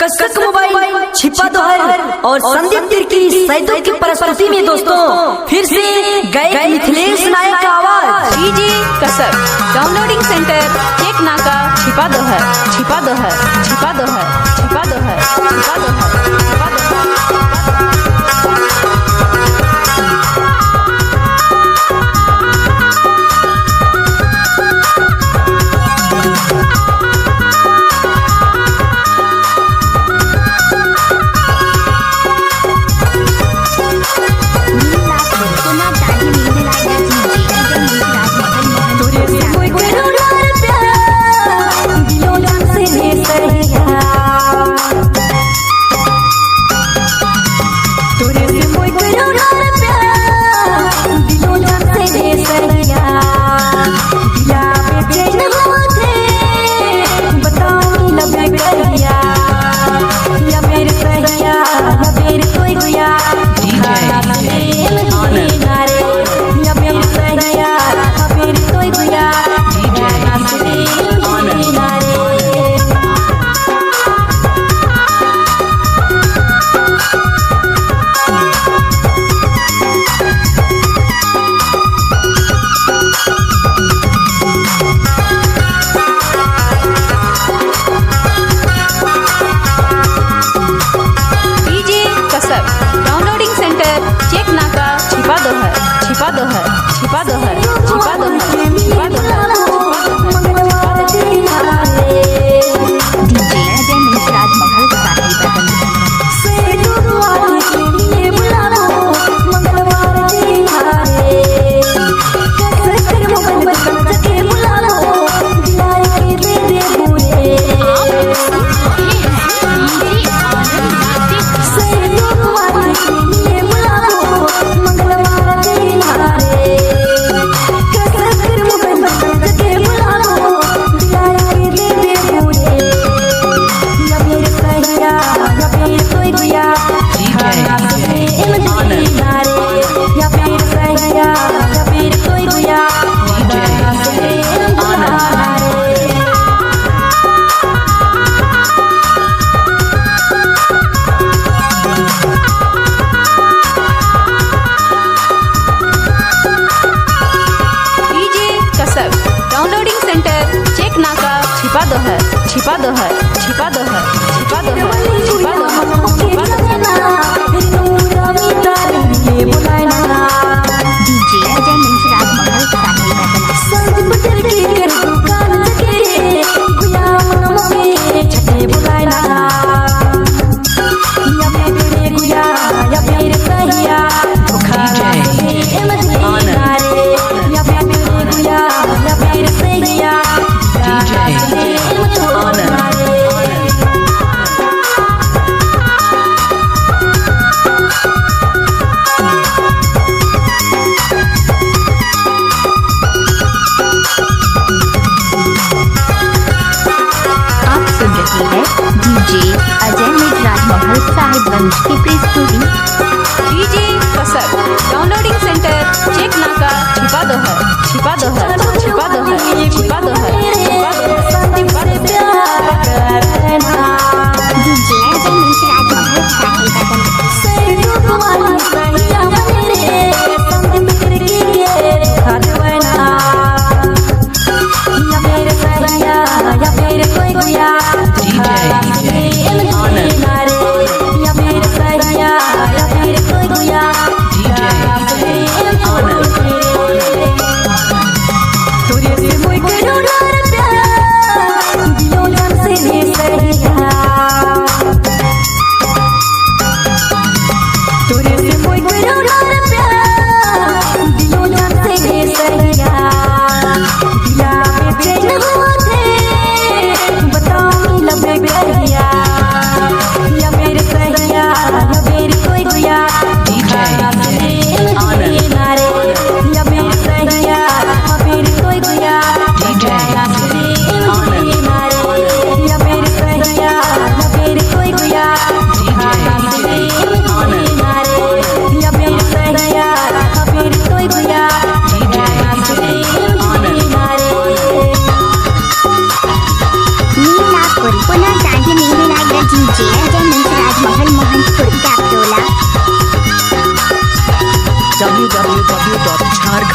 कसक मोबाइल छिपा तो है और संदीप तिर्की सैदों की प्रस्तुति में दोस्तों फिर से गए मिथिलेश नायक का आवाज। डीजे कसक डाउनलोडिंग सेंटर चेक नाका छिपा दो है छिपा दो है छिपा दो है छिपा दो है छिपा दो है छिपा दो है। डाउनलोडिंग सेंटर चेक नाका छिपा दो है छिपा दो है छिपा दो है छिपा दो है छिपा दो है। डीजे अजय मिश्राज महल डाउनलोडिंग सेंटर चेक नाका छिपा दो है छिपा दो है छिपा दो है छिपा दो है छिपा दो है छिपा दो है। डीजे अजय मिश्राज महल डीजे अजय मिश्राज महल साहिबगंज की प्रस्तुति। डीजे कसक डाउनलोडिंग सेंटर चेक नाका छिपा दो है छिपा दो है छिपा दो है छिपा दो है छिपा दो है। डीजे अजय मिश्राज महल साहिबगंज हाजीपुर कैप्टोला। www.झारखंड